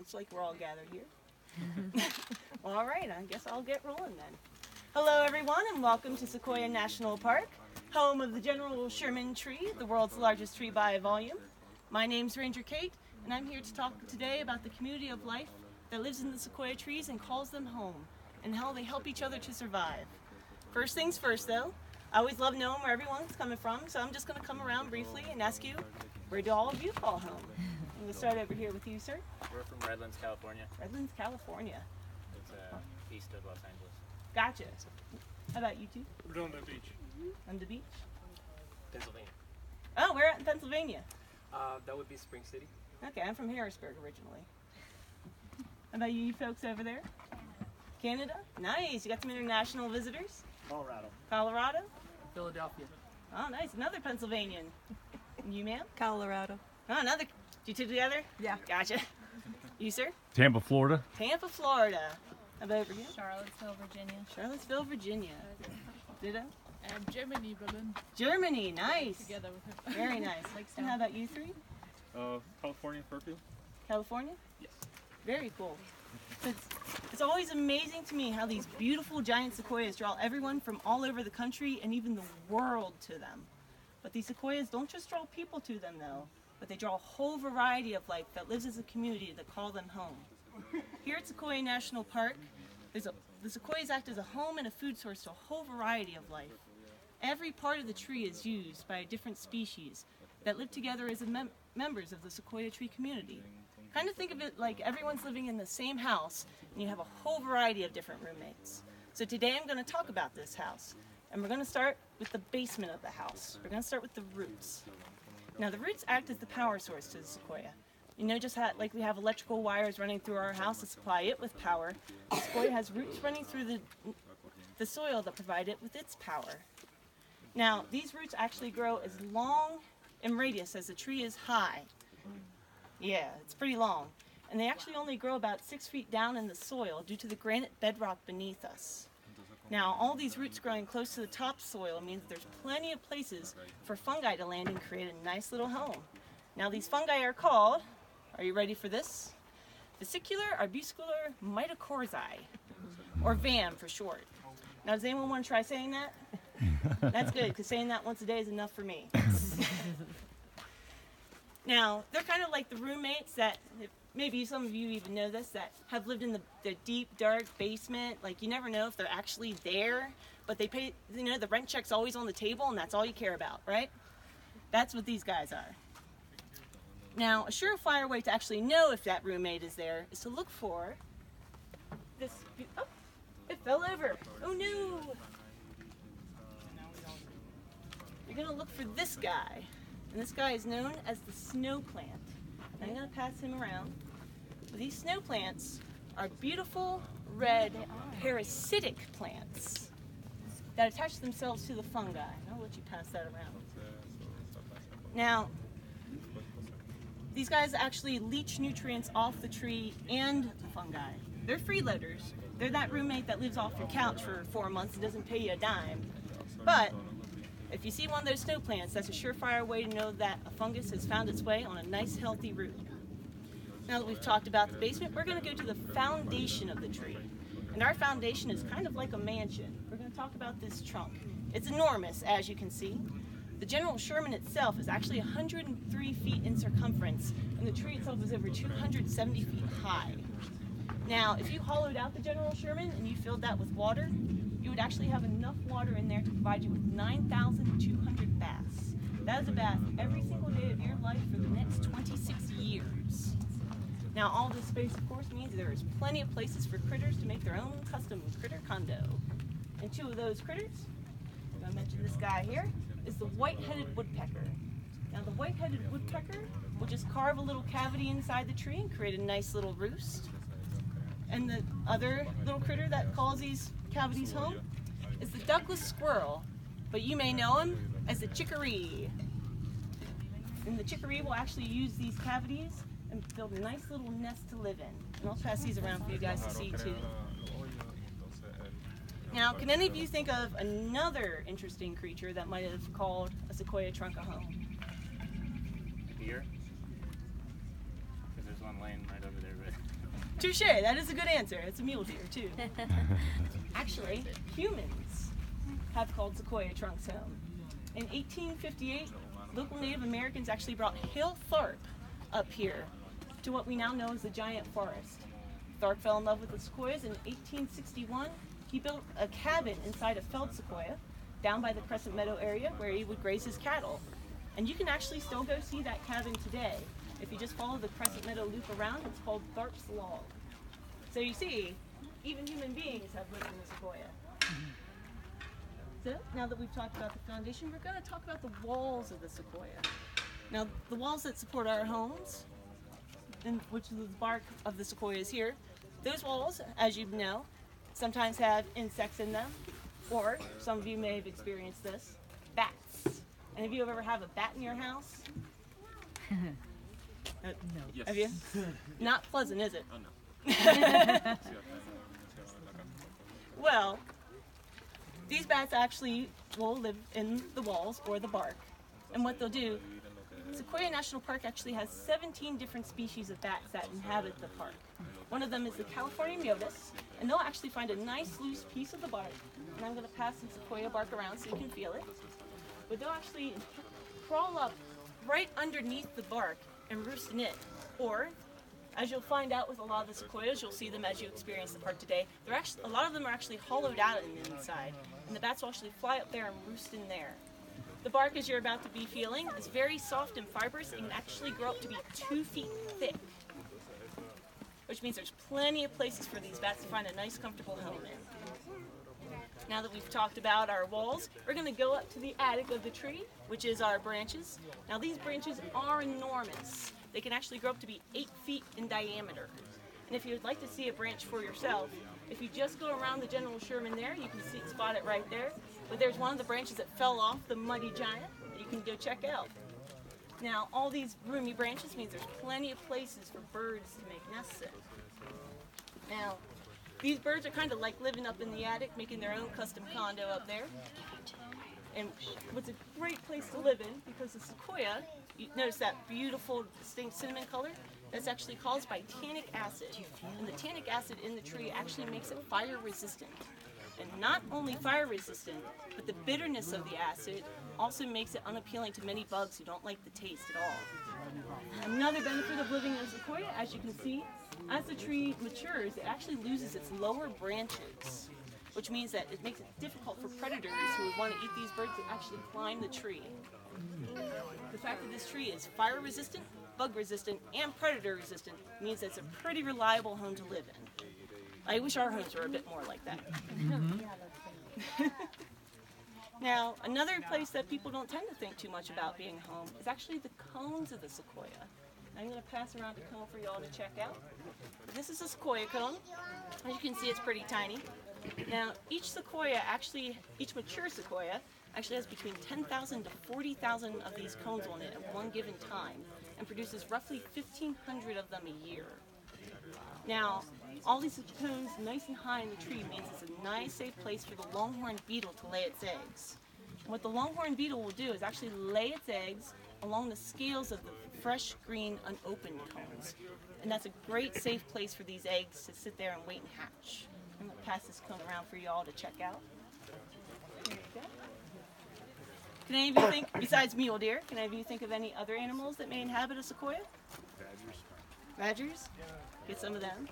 Looks like we're all gathered here. Well, all right, I guess I'll get rolling then. Hello everyone, and welcome to Sequoia National Park, home of the General Sherman tree, the world's largest tree by volume. My name's Ranger Cate, and I'm here to talk today about the community of life that lives in the sequoia trees and calls them home, and how they help each other to survive. First things first though, I always love knowing where everyone's coming from, so I'm just going to come around briefly and ask you, where do all of you call home? I'm going to start over here with you, sir. We're from Redlands, California. Redlands, California. It's east of Los Angeles. Gotcha. How about you two? Redondo Beach. On the beach? Pennsylvania. Oh, we're out in Pennsylvania. That would be Spring City. Okay, I'm from Harrisburg originally. How about you folks over there? Canada? Nice. You got some international visitors? Colorado. Colorado? Philadelphia. Oh, nice. Another Pennsylvanian. And you, ma'am? Colorado. Oh, another. You two together? Yeah. Gotcha. You, sir? Tampa, Florida. Tampa, Florida. How about over here? Charlottesville, Virginia. Charlottesville, Virginia. Ditto? Germany, Berlin. Germany. Nice. Together with her. Very nice. And how about you three? California, Fairfield. California? Yes. Very cool. So it's always amazing to me how these beautiful giant sequoias draw everyone from all over the country and even the world to them. But these sequoias don't just draw people to them though, but they draw a whole variety of life that lives as a community that call them home. Here at Sequoia National Park, the sequoias act as a home and a food source to a whole variety of life. Every part of the tree is used by a different species that live together as members of the sequoia tree community. Kind of think of it like everyone's living in the same house and you have a whole variety of different roommates. So today I'm going to talk about this house, and we're going to start with the basement of the house. We're going to start with the roots. Now the roots act as the power source to the sequoia. You know, just how, like we have electrical wires running through our house to supply it with power, the sequoia has roots running through the soil that provide it with its power. Now these roots actually grow as long in radius as the tree is high. Yeah, it's pretty long. And they actually only grow about 6 feet down in the soil due to the granite bedrock beneath us. Now, all these roots growing close to the topsoil means there's plenty of places for fungi to land and create a nice little home. Now, these fungi are called, are you ready for this? Vesicular arbuscular mitochondriae, or VAM for short. Now, does anyone want to try saying that? That's good, because saying that once a day is enough for me. Now, they're kind of like the roommates that, maybe some of you even know this, that have lived in the deep, dark basement. Like, you never know if they're actually there, but they pay, you know, the rent check's always on the table, and that's all you care about, right? That's what these guys are. Now, a surefire way to actually know if that roommate is there is to look for this, oh, it fell over. Oh no! You're gonna look for this guy. And this guy is known as the snow plant. And I'm going to pass him around. But these snow plants are beautiful red parasitic plants that attach themselves to the fungi. I'll let you pass that around. Now, these guys actually leach nutrients off the tree and the fungi. They're freeloaders. They're that roommate that lives off your couch for 4 months and doesn't pay you a dime. But if you see one of those snow plants, that's a surefire way to know that a fungus has found its way on a nice healthy root. Now that we've talked about the basement, we're going to go to the foundation of the tree. And our foundation is kind of like a mansion. We're going to talk about this trunk. It's enormous, as you can see. The General Sherman itself is actually 103 feet in circumference, and the tree itself is over 270 feet high. Now, if you hollowed out the General Sherman and you filled that with water, you would actually have enough water in there to provide you with 9,200 baths. That is a bath every single day of your life for the next 26 years. Now, all this space, of course, means there is plenty of places for critters to make their own custom critter condo. And two of those critters, I'm going to mention this guy here, is the white-headed woodpecker. Now, the white-headed woodpecker will just carve a little cavity inside the tree and create a nice little roost. And the other little critter that calls these cavities home is the duckless squirrel, but you may know him as the chicory. And the chicory will actually use these cavities and build a nice little nest to live in. And I'll pass these around for you guys to see too. Now, can any of you think of another interesting creature that might have called a sequoia trunk a home? Deer? Because there's one laying right over there, but Touche, that is a good answer. It's a mule deer too. Actually, humans have called sequoia trunks home. In 1858, local Native Americans actually brought Hale Tharp up here to what we now know as the giant forest. Tharp fell in love with the sequoias in 1861. He built a cabin inside a felled sequoia down by the Crescent Meadow area where he would graze his cattle. And you can actually still go see that cabin today. If you just follow the Crescent Meadow loop around, it's called Tharp's Log. So you see, even human beings have lived in the sequoia. So now that we've talked about the foundation, we're going to talk about the walls of the sequoia. Now, the walls that support our homes, and which is the bark of the sequoias here, those walls, as you know, sometimes have insects in them, or some of you may have experienced this, bats. Any of you ever have a bat in your house? Yes. Have you? Not pleasant, is it? Oh, no. Well, these bats actually will live in the walls or the bark. And what they'll do, Sequoia National Park actually has 17 different species of bats that inhabit the park. One of them is the California myotis, and they'll actually find a nice loose piece of the bark, and I'm going to pass some sequoia bark around so you can feel it. But they'll actually crawl up right underneath the bark and roost in it. Or, as you'll find out with a lot of the sequoias, you'll see them as you experience the park today, a lot of them are actually hollowed out on the inside, and the bats will actually fly up there and roost in there. The bark, as you're about to be feeling, is very soft and fibrous and can actually grow up to be 2 feet thick, which means there's plenty of places for these bats to find a nice, comfortable home in. Now that we've talked about our walls, we're going to go up to the attic of the tree, which is our branches. Now these branches are enormous. They can actually grow up to be 8 feet in diameter. And if you'd like to see a branch for yourself, if you just go around the General Sherman there, you can spot it right there. But there's one of the branches that fell off the muddy giant that you can go check out. Now, all these roomy branches means there's plenty of places for birds to make nests in. Now, these birds are kind of like living up in the attic, making their own custom condo up there. And what's a great place to live in, because the sequoia, you notice that beautiful, distinct cinnamon color? That's actually caused by tannic acid. And the tannic acid in the tree actually makes it fire resistant. And not only fire resistant, but the bitterness of the acid also makes it unappealing to many bugs who don't like the taste at all. Another benefit of living in a sequoia, as you can see, as the tree matures, it actually loses its lower branches, which means that it makes it difficult for predators who would want to eat these birds to actually climb the tree. The fact that this tree is fire resistant, bug resistant, and predator resistant means that it's a pretty reliable home to live in. I wish our homes were a bit more like that. Now, another place that people don't tend to think too much about being home is actually the cones of the sequoia. I'm going to pass around a cone for y'all to check out. This is a sequoia cone. As you can see, it's pretty tiny. Now, each mature sequoia actually has between 10,000 to 40,000 of these cones on it at one given time and produces roughly 1,500 of them a year. Now, all these cones nice and high in the tree means it's a nice, safe place for the longhorn beetle to lay its eggs. And what the longhorn beetle will do is actually lay its eggs along the scales of the fresh, green, unopened cones. And that's a great, safe place for these eggs to sit there and wait and hatch. I'm going to pass this cone around for you all to check out. There you go. Can any of you think, besides mule deer, can any of you think of any other animals that may inhabit a sequoia? Badgers? Get some of them.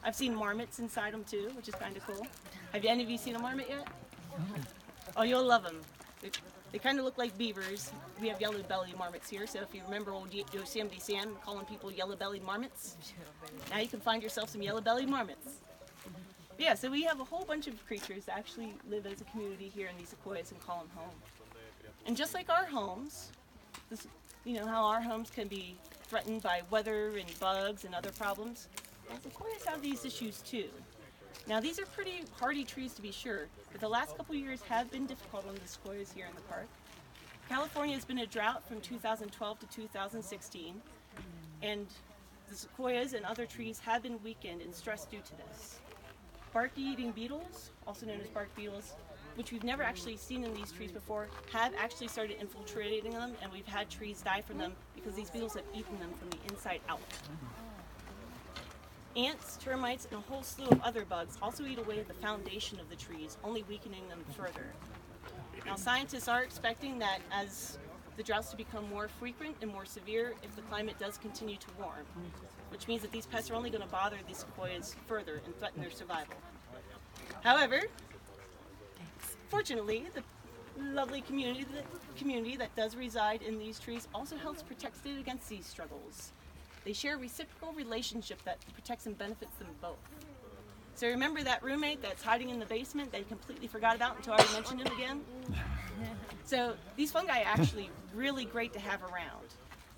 I've seen marmots inside them too, which is kind of cool. Have any of you seen a marmot yet? Oh, you'll love them. They kind of look like beavers. We have yellow-bellied marmots here, so if you remember old Yosemite Sam calling people yellow-bellied marmots, now you can find yourself some yellow-bellied marmots. But yeah, so we have a whole bunch of creatures that actually live as a community here in these sequoias and call them home. And just like our homes, you know how our homes can be threatened by weather and bugs and other problems, well, sequoias have these issues too. Now these are pretty hardy trees to be sure, but the last couple years have been difficult on the sequoias here in the park. California has been a drought from 2012 to 2016, and the sequoias and other trees have been weakened and stressed due to this. Bark-eating beetles, also known as bark beetles, which we've never actually seen in these trees before, have actually started infiltrating them, and we've had trees die from them because these beetles have eaten them from the inside out. Ants, termites, and a whole slew of other bugs also eat away at the foundation of the trees, only weakening them further. Now, scientists are expecting that as the droughts to become more frequent and more severe if the climate does continue to warm, which means that these pests are only going to bother these sequoias further and threaten their survival. However, fortunately, the lovely community that does reside in these trees also helps protect it against these struggles. They share a reciprocal relationship that protects and benefits them both. So remember that roommate that's hiding in the basement that you completely forgot about until I mentioned him again? So these fungi are actually really great to have around.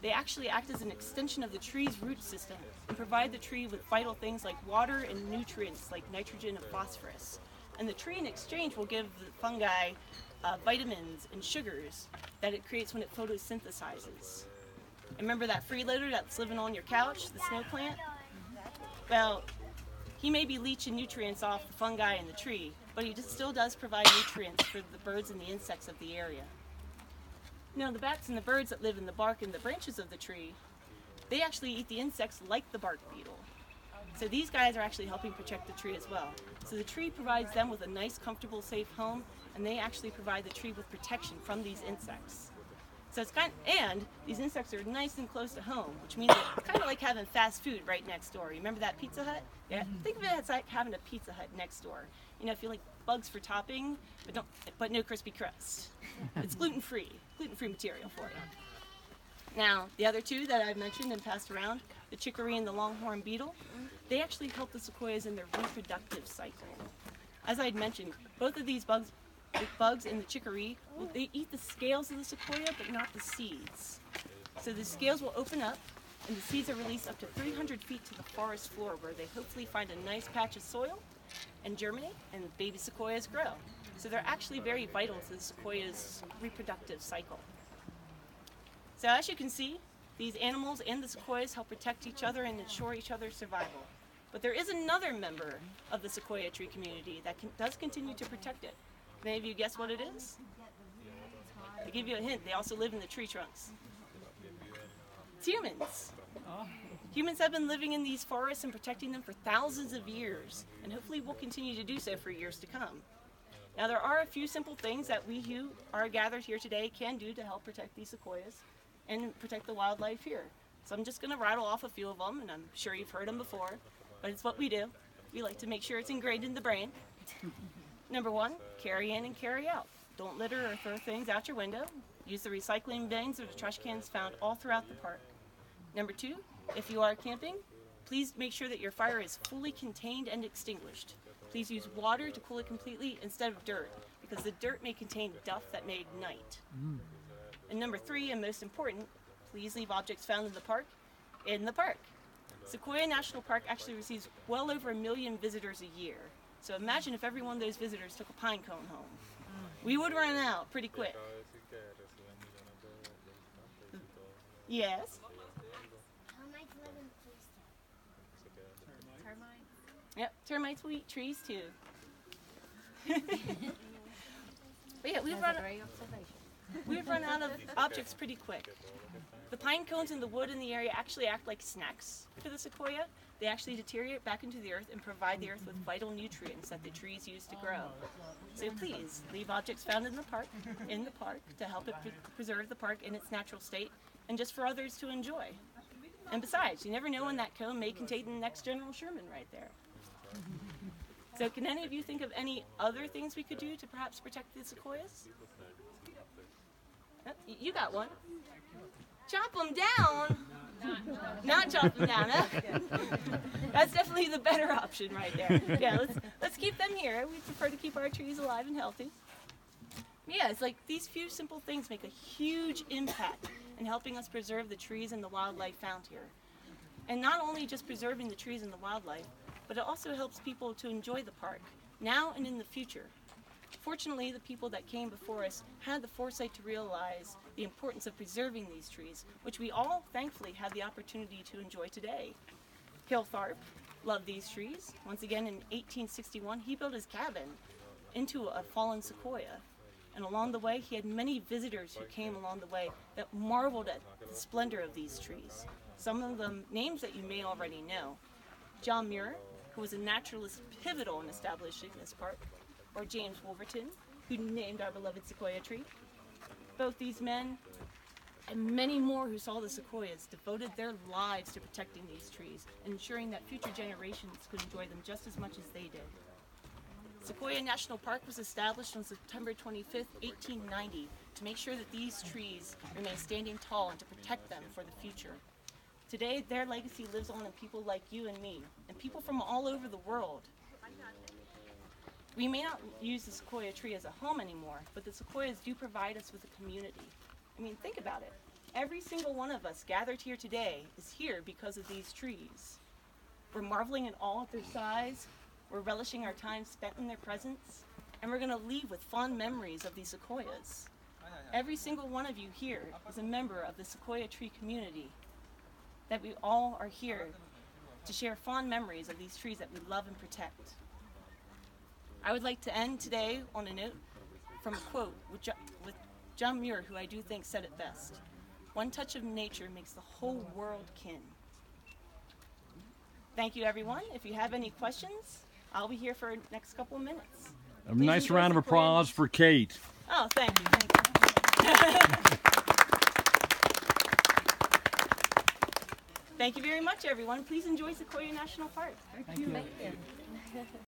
They actually act as an extension of the tree's root system and provide the tree with vital things like water and nutrients like nitrogen and phosphorus. And the tree in exchange will give the fungi vitamins and sugars that it creates when it photosynthesizes. And remember that freeloader that's living on your couch, the snow plant? Well, he may be leaching nutrients off the fungi in the tree, but he still does provide nutrients for the birds and the insects of the area. Now, the bats and the birds that live in the bark and the branches of the tree, they actually eat the insects like the bark beetle. So these guys are actually helping protect the tree as well. So the tree provides them with a nice, comfortable, safe home, and they actually provide the tree with protection from these insects. So it's and these insects are nice and close to home, which means it's kind of like having fast food right next door. You remember that Pizza Hut? Yeah, think of it as like having a Pizza Hut next door. You know, if you like bugs for topping, but no crispy crust. It's gluten-free material for you. Now, the other two that I've mentioned and passed around, the chicory and the longhorn beetle, they actually help the sequoias in their reproductive cycle. As I'd mentioned, both of these bugs and the chicory, they eat the scales of the sequoia, but not the seeds. So the scales will open up, and the seeds are released up to 300 feet to the forest floor, where they hopefully find a nice patch of soil and germinate, and baby sequoias grow. So they're actually very vital to the sequoia's reproductive cycle. So as you can see, these animals and the sequoias help protect each other and ensure each other's survival. But there is another member of the sequoia tree community that does continue to protect it. Can any of you guess what it is? To give you a hint, they also live in the tree trunks. It's humans. Humans have been living in these forests and protecting them for thousands of years, and hopefully will continue to do so for years to come. Now, there are a few simple things that we who are gathered here today can do to help protect these sequoias and protect the wildlife here. So I'm just going to rattle off a few of them, and I'm sure you've heard them before, but it's what we do. We like to make sure it's ingrained in the brain. Number one, carry in and carry out. Don't litter or throw things out your window. Use the recycling bins or the trash cans found all throughout the park. Number two, if you are camping, please make sure that your fire is fully contained and extinguished. Please use water to cool it completely instead of dirt, because the dirt may contain duff that may ignite. And number three, and most important, please leave objects found in the park in the park. Sequoia National Park actually receives well over 1 million visitors a year. So imagine if every one of those visitors took a pine cone home. We would run out pretty quick. Yes? Termites live in trees too. Termites. Yep, termites will eat trees too. But yeah, we've run out of objects pretty quick. The pine cones in the wood in the area actually act like snacks for the sequoia. They actually deteriorate back into the earth and provide the earth with vital nutrients that the trees use to grow. So please, leave objects found in the park to help it preserve the park in its natural state and just for others to enjoy. And besides, you never know when that cone may contain the next General Sherman right there. So can any of you think of any other things we could do to perhaps protect the sequoias? You got one. Chop them down. Not chop them down, huh? That's definitely the better option right there. Yeah, let's keep them here. We prefer to keep our trees alive and healthy. Yeah, it's like these few simple things make a huge impact in helping us preserve the trees and the wildlife found here. And not only just preserving the trees and the wildlife, but it also helps people to enjoy the park, now and in the future. Fortunately, the people that came before us had the foresight to realize the importance of preserving these trees, which we all, thankfully, have the opportunity to enjoy today. Kiltharp loved these trees. Once again, in 1861, he built his cabin into a fallen sequoia. And along the way, he had many visitors who came along the way that marveled at the splendor of these trees. Some of them names that you may already know. John Muir, who was a naturalist pivotal in establishing this park, or James Wolverton, who named our beloved sequoia tree. Both these men, and many more who saw the sequoias, devoted their lives to protecting these trees and ensuring that future generations could enjoy them just as much as they did. Sequoia National Park was established on September 25th, 1890 to make sure that these trees remain standing tall and to protect them for the future. Today, their legacy lives on in people like you and me, and people from all over the world. We may not use the sequoia tree as a home anymore, but the sequoias do provide us with a community. I mean, think about it. Every single one of us gathered here today is here because of these trees. We're marveling in awe at their size, we're relishing our time spent in their presence, and we're going to leave with fond memories of these sequoias. Every single one of you here is a member of the sequoia tree community, that we all are here to share fond memories of these trees that we love and protect. I would like to end today on a note from a quote with John Muir, who I do think said it best. One touch of nature makes the whole world kin. Thank you, everyone. If you have any questions, I'll be here for the next couple of minutes. A Please nice enjoy round of Sequoia. applause for Cate. Oh, thank you, thank you. Thank you very much, everyone. Please enjoy Sequoia National Park. Thank you.